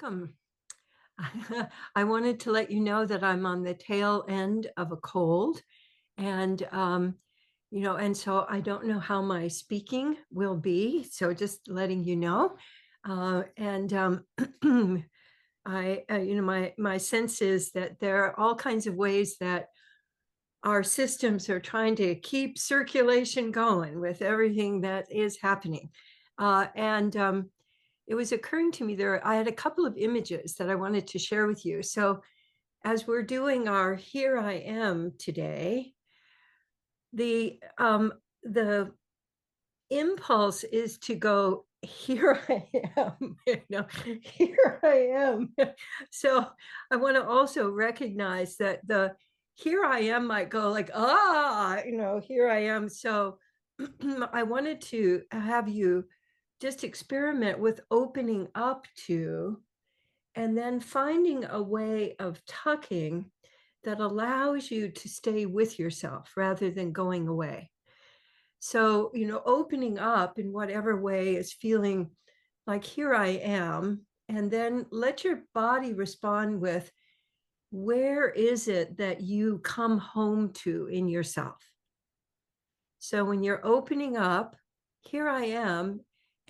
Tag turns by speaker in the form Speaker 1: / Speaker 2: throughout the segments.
Speaker 1: welcome. I wanted to let you know that I'm on the tail end of a cold, and and so I don't know how my speaking will be. So just letting you know, and my sense is that there are all kinds of ways that our systems are trying to keep circulation going with everything that is happening, and it was occurring to me there I had a couple of images that I wanted to share with you. So as we're doing our Here I Am today, the impulse is to go, here I am, here I am. So I want to also recognize that the here I am might go like, here I am. So I wanted to have you just experiment with opening up to, and then finding a way of tucking that allows you to stay with yourself rather than going away. So, opening up in whatever way is feeling like, here I am, and then let your body respond with, where is it that you come home to in yourself? So when you're opening up, here I am,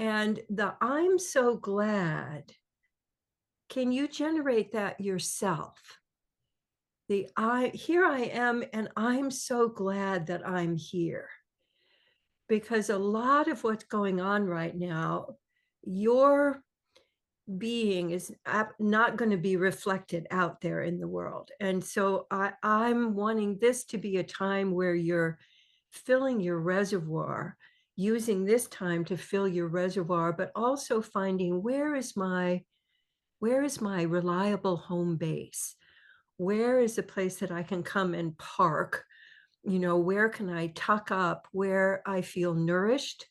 Speaker 1: and the I'm so glad, can you generate that yourself? The here I am, and I'm so glad that I'm here. Because a lot of what's going on right now, your being is not going to be reflected out there in the world. And so I'm wanting this to be a time where you're filling your reservoir, using this time to fill your reservoir, but also finding, where is my reliable home base? Where is a place that I can come and park? Where can I tuck up where I feel nourished,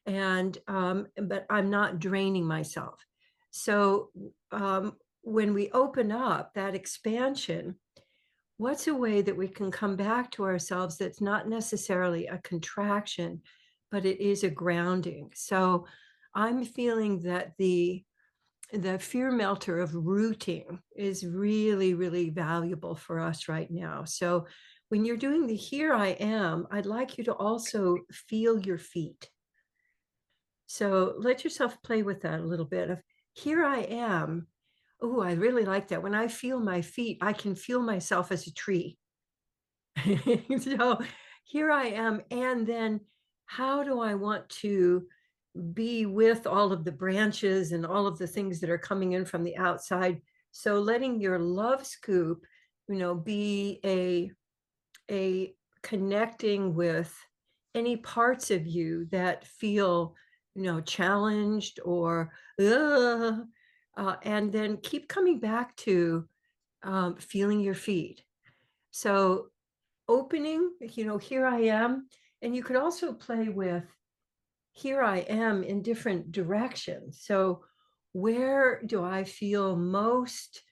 Speaker 1: and but I'm not draining myself. So when we open up that expansion, what's a way that we can come back to ourselves that's not necessarily a contraction, but it is a grounding? So I'm feeling that the fear melter of rooting is really, really valuable for us right now. So when you're doing the here I am, I'd like you to also feel your feet. So let yourself play with that a little bit of, here I am. Oh, I really like that. When I feel my feet, I can feel myself as a tree. So here I am. And then how do I want to be with all of the branches and all of the things that are coming in from the outside? So letting your love scoop, be a connecting with any parts of you that feel, challenged or and then keep coming back to feeling your feet. So opening, here I am. And you could also play with, here I am in different directions. So where do I feel most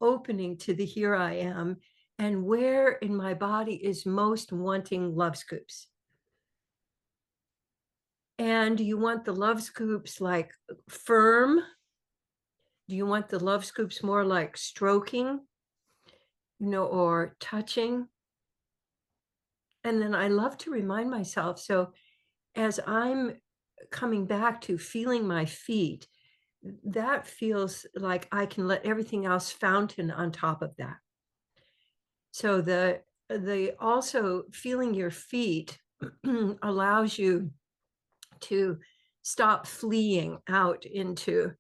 Speaker 1: opening to the here I am, and where in my body is most wanting love scoops? And do you want the love scoops like firm? Do you want the love scoops more like stroking, or touching? And then I love to remind myself, so as I'm coming back to feeling my feet, that feels like I can let everything else fountain on top of that. So the also feeling your feet allows you to stop fleeing out into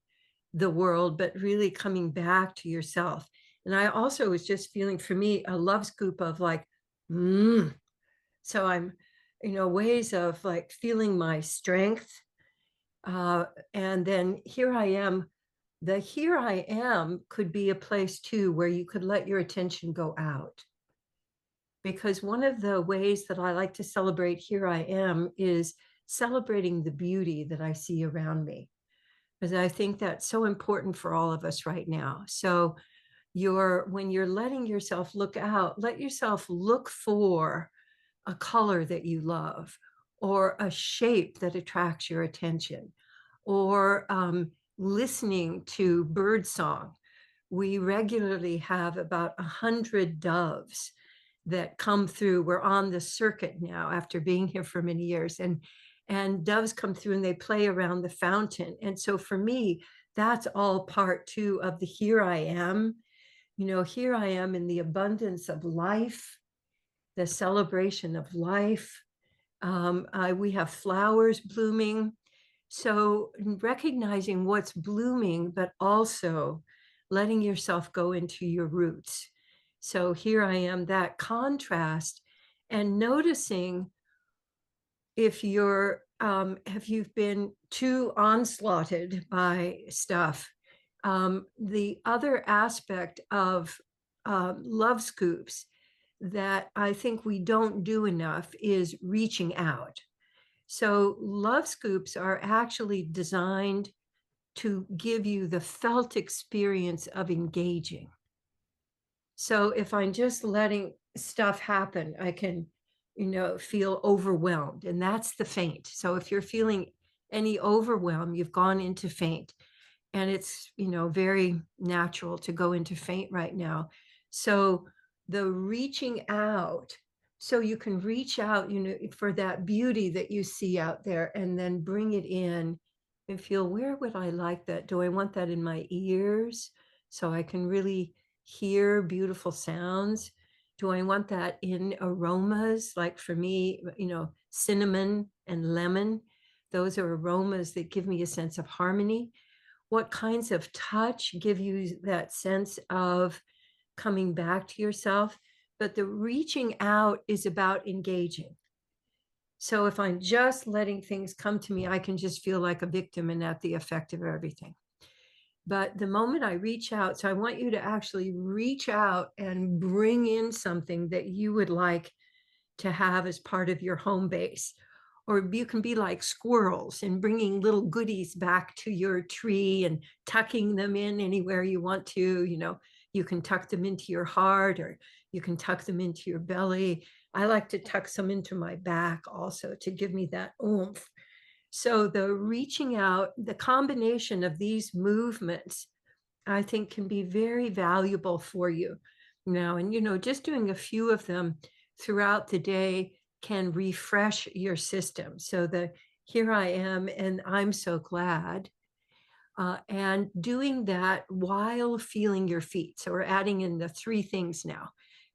Speaker 1: the world, but really coming back to yourself. And I also was just feeling, for me, a love scoop of like, so I'm, ways of like feeling my strength. And then here I am. The here I am could be a place too where you could let your attention go out. Because one of the ways that I like to celebrate here I am is celebrating the beauty that I see around me. Because I think that's so important for all of us right now. So when you're letting yourself look out, let yourself look for a color that you love, or a shape that attracts your attention, or listening to bird song. We regularly have about 100 doves that come through. We're on the circuit now after being here for many years, and doves come through and they play around the fountain. And so for me, that's all part too of the here I am. Here I am in the abundance of life, the celebration of life. We have flowers blooming. So recognizing what's blooming, but also letting yourself go into your roots. So here I am, that contrast, and noticing if you've been too onslaughted by stuff. The other aspect of love scoops that I think we don't do enough is reaching out. So love scoops are actually designed to give you the felt experience of engaging. So if I'm just letting stuff happen, I can, feel overwhelmed, and that's the faint. So if you're feeling any overwhelm, you've gone into faint. And it's, very natural to go into faint right now. So the reaching out, so you can reach out, for that beauty that you see out there, and then bring it in and feel, where would I like that? Do I want that in my ears so I can really hear beautiful sounds? Do I want that in aromas? Like for me, cinnamon and lemon, those are aromas that give me a sense of harmony. What kinds of touch give you that sense of coming back to yourself? But the reaching out is about engaging. So if I'm just letting things come to me, I can just feel like a victim and at the effect of everything. But the moment I reach out, so I want you to actually reach out and bring in something that you would like to have as part of your home base. Or you can be like squirrels and bringing little goodies back to your tree and tucking them in anywhere you want to. You can tuck them into your heart, or you can tuck them into your belly. I like to tuck some into my back also to give me that oomph. So the reaching out, the combination of these movements, I think can be very valuable for you now. And, just doing a few of them throughout the day can refresh your system. So the here I am, and I'm so glad. And doing that while feeling your feet. So we're adding in the three things now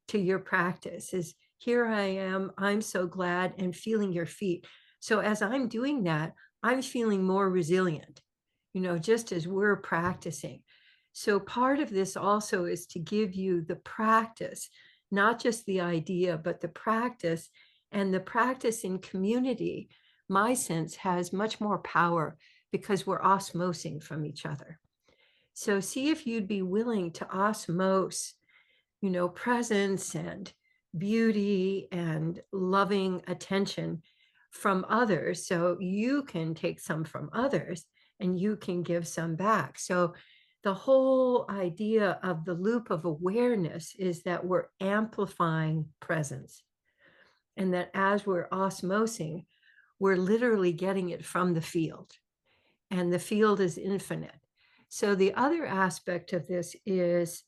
Speaker 1: to your practice is here I am, I'm so glad, and feeling your feet. So as I'm doing that, I'm feeling more resilient, just as we're practicing. So part of this also is to give you the practice, not just the idea, but the practice. And the practice in community, my sense, has much more power because we're osmosing from each other. So see if you'd be willing to osmose, presence and beauty and loving attention from others. So you can take some from others and you can give some back. So the whole idea of the loop of awareness is that we're amplifying presence, and that as we're osmosing, we're literally getting it from the field, and the field is infinite. So the other aspect of this is,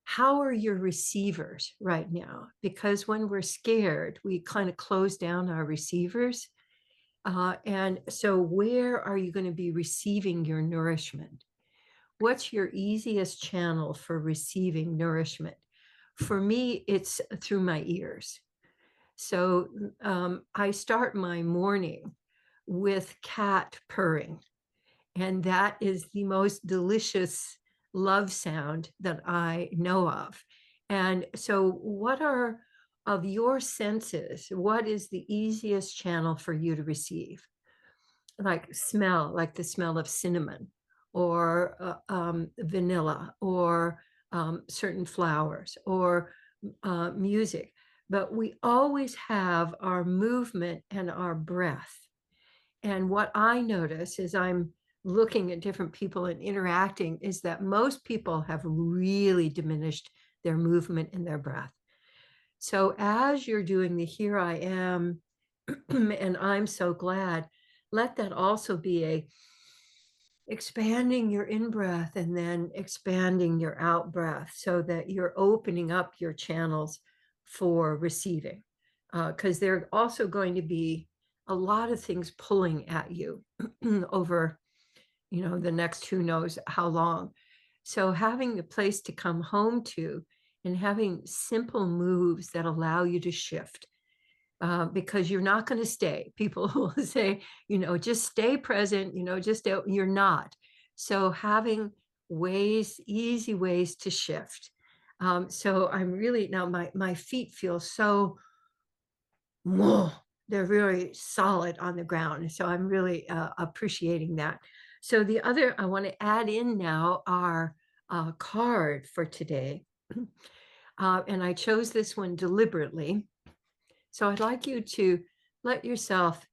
Speaker 1: how are your receivers right now? Because when we're scared, we kind of close down our receivers. And so where are you going to be receiving your nourishment? What's your easiest channel for receiving nourishment? For me, it's through my ears. So I start my morning with cat purring, and that is the most delicious love sound that I know of. And so, what are of your senses? What is the easiest channel for you to receive? Like smell, like the smell of cinnamon, or vanilla, or certain flowers, or music. But we always have our movement and our breath. And what I notice as I'm looking at different people and interacting is that most people have really diminished their movement and their breath. So as you're doing the here I am, and I'm so glad, let that also be a expanding your in breath and then expanding your out breath so that you're opening up your channels for receiving. Because there are also going to be a lot of things pulling at you over, the next who knows how long. So having a place to come home to and having simple moves that allow you to shift, because you're not going to stay. People will say, just stay present, you're not. So having ways, easy ways to shift. So I'm really now my feet feel so, whoa, they're very solid on the ground. So I'm really appreciating that. So the other I want to add in now are card for today. And I chose this one deliberately. So I'd like you to let yourself,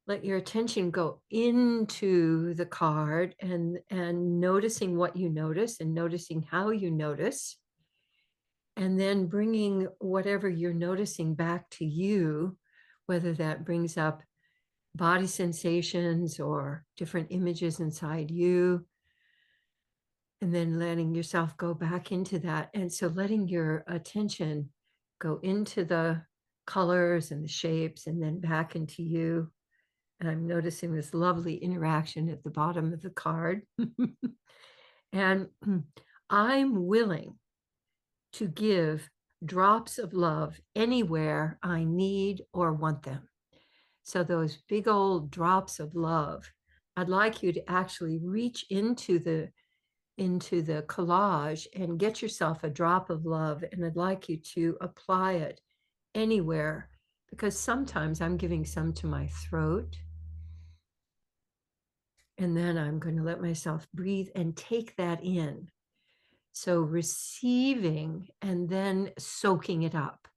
Speaker 1: let your attention go into the card and noticing what you notice and noticing how you notice, and then bringing whatever you're noticing back to you, whether that brings up body sensations or different images inside you, and then letting yourself go back into that. And so letting your attention go into the colors and the shapes and then back into you. And I'm noticing this lovely interaction at the bottom of the card. And I'm willing to give drops of love anywhere I need or want them. So those big old drops of love, I'd like you to actually reach into the collage and get yourself a drop of love. And I'd like you to apply it anywhere, because sometimes I'm giving some to my throat. And then I'm going to let myself breathe and take that in. So receiving and then soaking it up.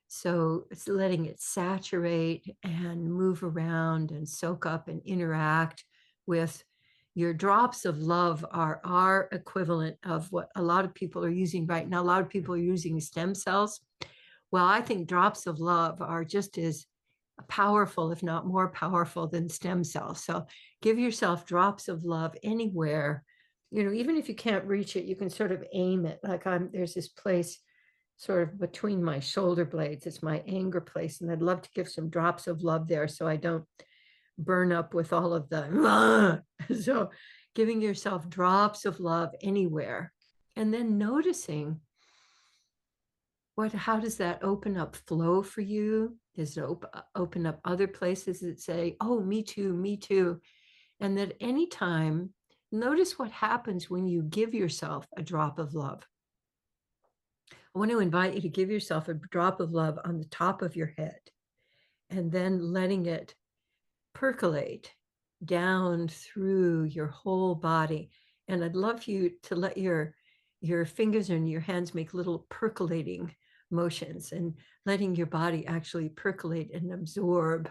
Speaker 1: So it's letting it saturate and move around and soak up and interact with your drops of love are our equivalent of what a lot of people are using right now. A lot of people are using stem cells. Well, I think drops of love are just as powerful, if not more powerful than stem cells. So give yourself drops of love anywhere. Even if you can't reach it, you can sort of aim it. Like there's this place sort of between my shoulder blades. It's my anger place. And I'd love to give some drops of love there so I don't burn up with all of the, so giving yourself drops of love anywhere. And then noticing how does that open up flow for you? Does it open up other places that say, oh, me too, me too? And that anytime, notice what happens when you give yourself a drop of love. I want to invite you to give yourself a drop of love on the top of your head and then letting it percolate down through your whole body. And I'd love you to let your fingers and your hands make little percolating motions and letting your body actually percolate and absorb,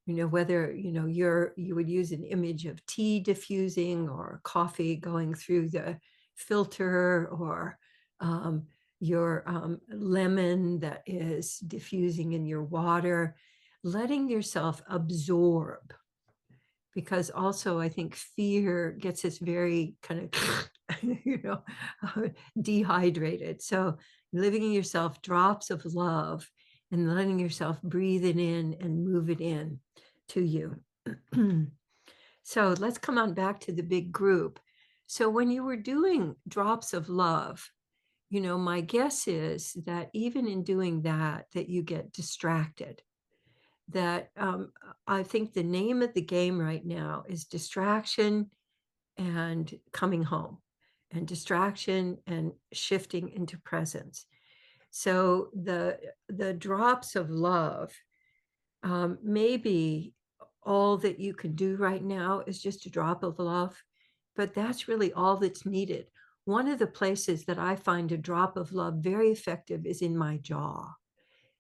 Speaker 1: whether, you would use an image of tea diffusing or coffee going through the filter, or your lemon that is diffusing in your water, letting yourself absorb. Because also I think fear gets us very kind of, dehydrated. So living yourself drops of love and letting yourself breathe it in and move it in to you. So let's come on back to the big group. So when you were doing drops of love, my guess is that even in doing that you get distracted. That I think the name of the game right now is distraction and coming home, and distraction and shifting into presence. So the drops of love, maybe all that you can do right now is just a drop of love, but that's really all that's needed. One of the places that I find a drop of love very effective is in my jaw,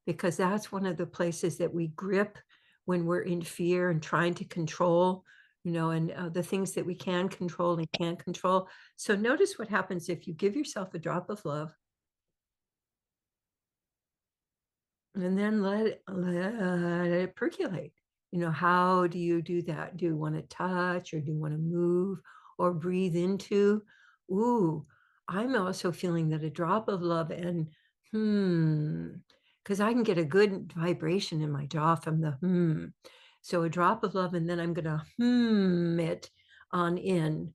Speaker 1: because that's one of the places that we grip when we're in fear and trying to control, and the things that we can control and can't control. So notice what happens if you give yourself a drop of love and then let it percolate. How do you do that? Do you want to touch, or do you want to move or breathe into? Ooh, I'm also feeling that a drop of love and because I can get a good vibration in my jaw from the So a drop of love, and then I'm going to it on in.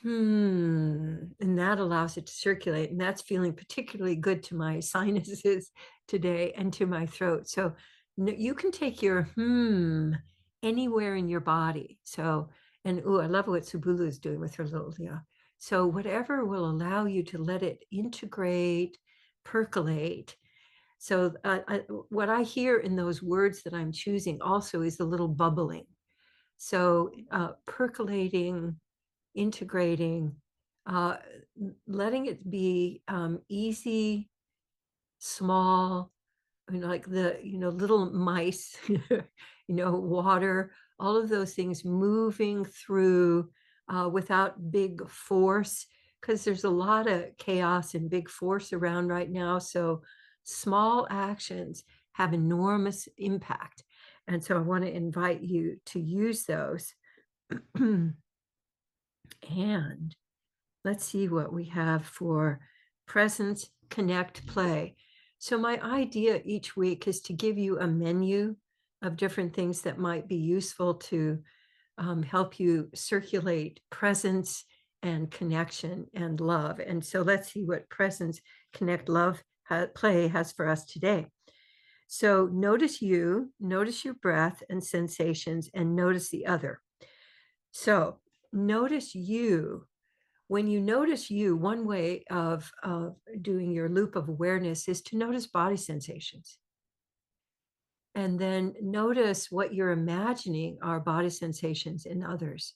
Speaker 1: And that allows it to circulate. And that's feeling particularly good to my sinuses today and to my throat. So you can take your anywhere in your body. So, and I love what Subulu is doing with her little, yeah. So whatever will allow you to let it integrate, percolate. So what I hear in those words that I'm choosing also is the little bubbling. So percolating, integrating, uh, letting it be easy, small, like the, little mice, water, all of those things moving through without big force, because there's a lot of chaos and big force around right now. So small actions have enormous impact. And so I want to invite you to use those. And let's see what we have for presence, connect, play. So my idea each week is to give you a menu of different things that might be useful to help you circulate presence and connection and love. And so let's see what presence, connect, love, play has for us today. So notice your breath and sensations, and notice the other. So notice you. When you notice you, one way of doing your loop of awareness is to notice body sensations. And then notice what you're imagining are body sensations in others.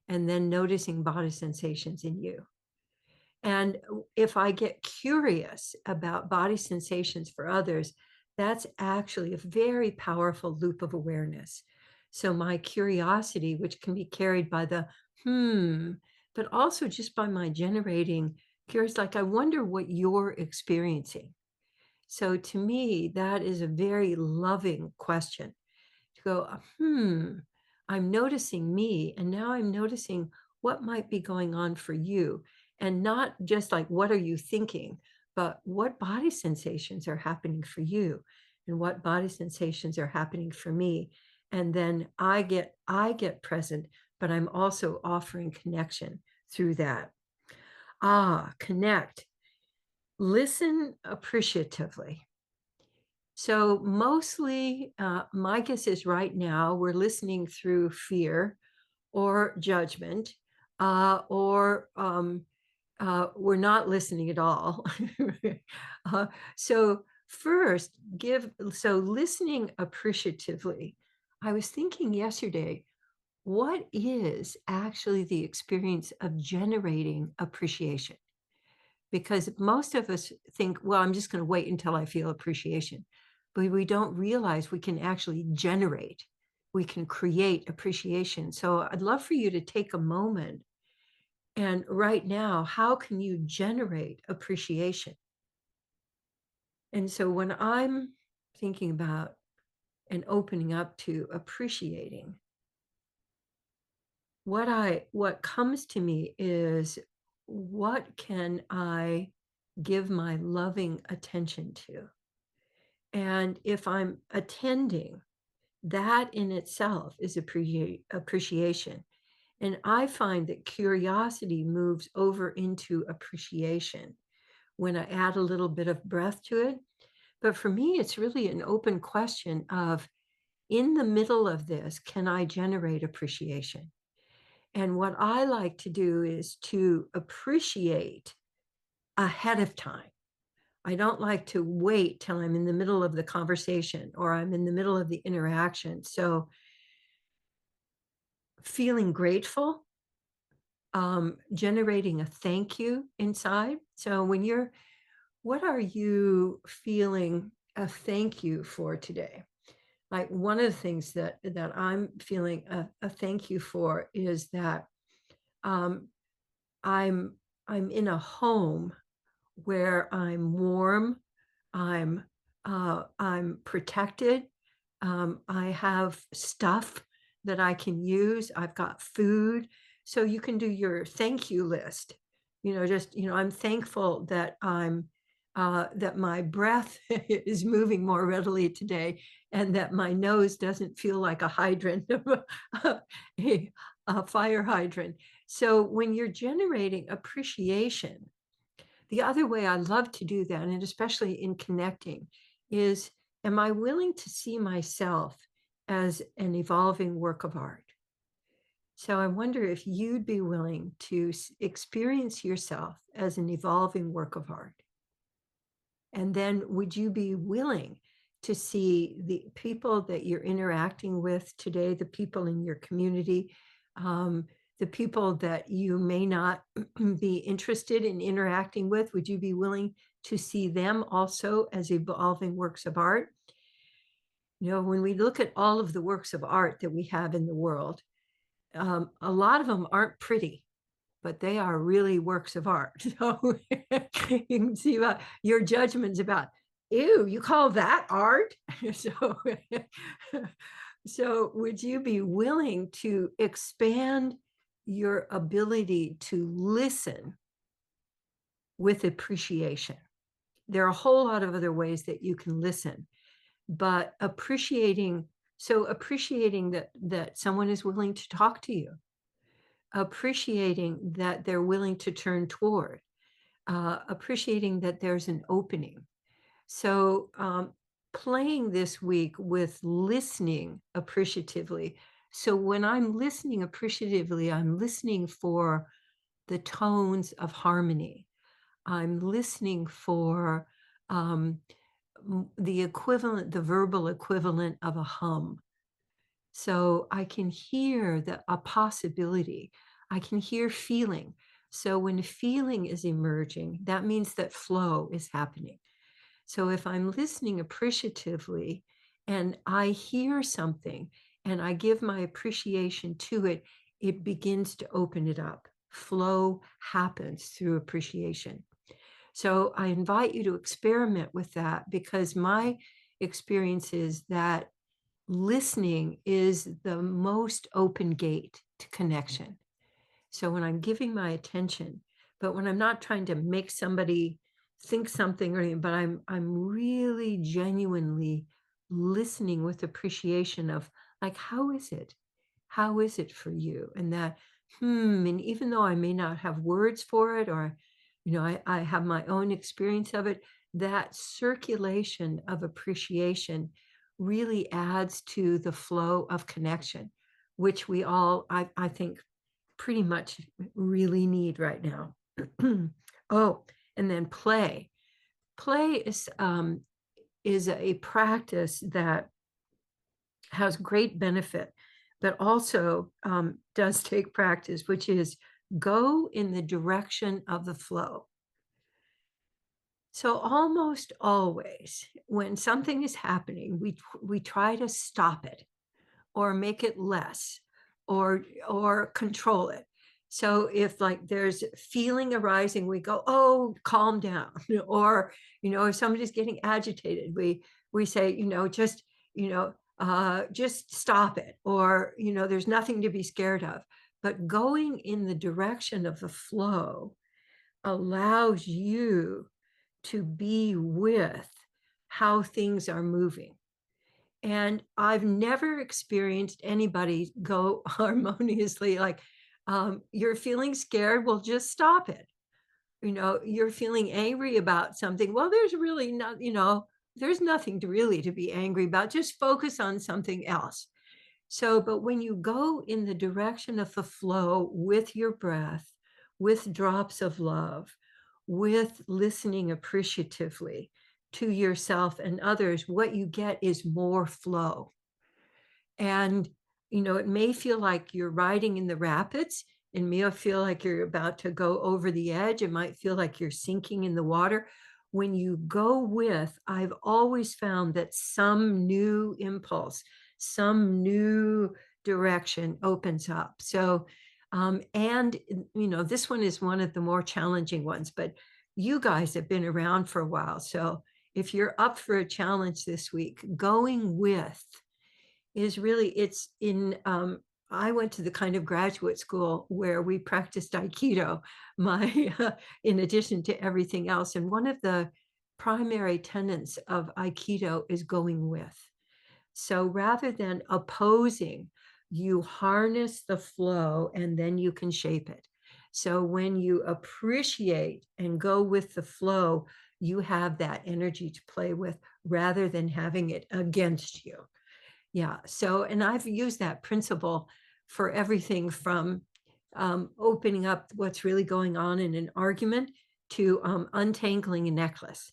Speaker 1: And then noticing body sensations in you. And if I get curious about body sensations for others, that's actually a very powerful loop of awareness. So my curiosity, which can be carried by the but also just by my generating curious, like I wonder what you're experiencing. So to me, that is a very loving question to go, I'm noticing me, and now I'm noticing what might be going on for you. And not just like, what are you thinking, but what body sensations are happening for you, and what body sensations are happening for me. And then I get present, but I'm also offering connection through that. Connect. Listen appreciatively. So mostly, my guess is right now we're listening through fear or judgment, or we're not listening at all. uh, so first, listening appreciatively. I was thinking yesterday, what is actually the experience of generating appreciation? Because most of us think, well, I'm just going to wait until I feel appreciation. But we don't realize we can actually generate, we can create appreciation. So I'd love for you to take a moment, and right now, how can you generate appreciation? And so when I'm thinking about and opening up to appreciating, what comes to me is, what can I give my loving attention to? And if I'm attending, that in itself is appreciation. And I find that curiosity moves over into appreciation when I add a little bit of breath to it. But for me, it's really an open question of, in the middle of this, can I generate appreciation? And what I like to do is to appreciate ahead of time. I don't like to wait till I'm in the middle of the conversation or I'm in the middle of the interaction. So feeling grateful, generating a thank you inside. So what are you feeling a thank you for today? Like one of the things that I'm feeling a thank you for is that um, I'm I'm in a home where I'm warm, I'm protected, I have stuff that I can use. I've got food. So you can do your thank you list. Just, I'm thankful that that my breath is moving more readily today and that my nose doesn't feel like a hydrant, a, a fire hydrant. So when you're generating appreciation, the other way I love to do that, and especially in connecting, is am I willing to see myself as an evolving work of art? So I wonder if you'd be willing to experience yourself as an evolving work of art. And then would you be willing to see the people that you're interacting with today, the people in your community, the people that you may not be interested in interacting with? Would you be willing to see them also as evolving works of art? When we look at all of the works of art that we have in the world, a lot of them aren't pretty, but they are really works of art. So you can see about your judgments about, ew, you call that art? So, so would you be willing to expand your ability to listen with appreciation? There are a whole lot of other ways that you can listen, but appreciating that someone is willing to talk to you, appreciating that they're willing to turn toward, appreciating that there's an opening. So playing this week with listening appreciatively. So when I'm listening appreciatively, I'm listening for the tones of harmony. I'm listening for the verbal equivalent of a hum. So I can hear a possibility. I can hear feeling. So when feeling is emerging, that means that flow is happening. So if I'm listening appreciatively and I hear something and I give my appreciation to it, it begins to open it up. Flow happens through appreciation. So I invite you to experiment with that, because my experience is that listening is the most open gate to connection. So when I'm giving my attention, but when I'm not trying to make somebody think something, but I'm really genuinely listening with appreciation of, like, how is it? How is it for you? And that, and even though I may not have words for it, or, I have my own experience of it, that circulation of appreciation really adds to the flow of connection, which we all, I think, pretty much really need right now. Oh, and then play. Play is a practice that has great benefit, but also does take practice, which is go in the direction of the flow. So almost always when something is happening, we try to stop it or make it less, or control it. So if, like, there's feeling arising, we go, oh, calm down. Or, if somebody's getting agitated, we say, just stop it. Or, there's nothing to be scared of. But going in the direction of the flow allows you to be with how things are moving. And I've never experienced anybody go harmoniously, like, you're feeling scared, well, just stop it. You're feeling angry about something, well, there's really not, there's nothing to be angry about, just focus on something else. So, but when you go in the direction of the flow with your breath, with drops of love, with listening appreciatively to yourself and others, what you get is more flow. And, it may feel like you're riding in the rapids. It may feel like you're about to go over the edge. It might feel like you're sinking in the water. When you go with, I've always found that some new impulse, some new direction opens up. So, and, this one is one of the more challenging ones, but you guys have been around for a while. So if you're up for a challenge this week, going with is really, it's in, I went to the kind of graduate school where we practiced Aikido, my, in addition to everything else. And one of the primary tenets of Aikido is going with. So rather than opposing, you harness the flow and then you can shape it. So when you appreciate and go with the flow, you have that energy to play with rather than having it against you. Yeah. So, and I've used that principle for everything from opening up what's really going on in an argument to untangling a necklace.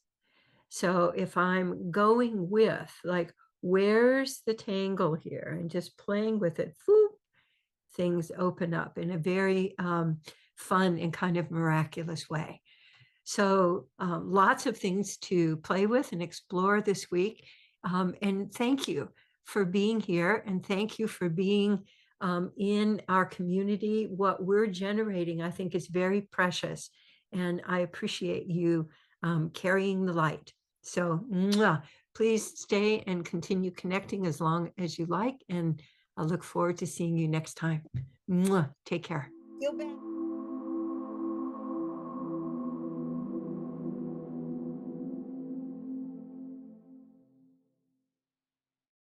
Speaker 1: So if I'm going with, like, where's the tangle here, and just playing with it, whoop, things open up in a very fun and kind of miraculous way. So lots of things to play with and explore this week. And thank you for being here. And thank you for being in our community. What we're generating, I think, is very precious. And I appreciate you carrying the light. So mwah, please stay and continue connecting as long as you like. And I look forward to seeing you next time. Mwah, take care.
Speaker 2: Feel better.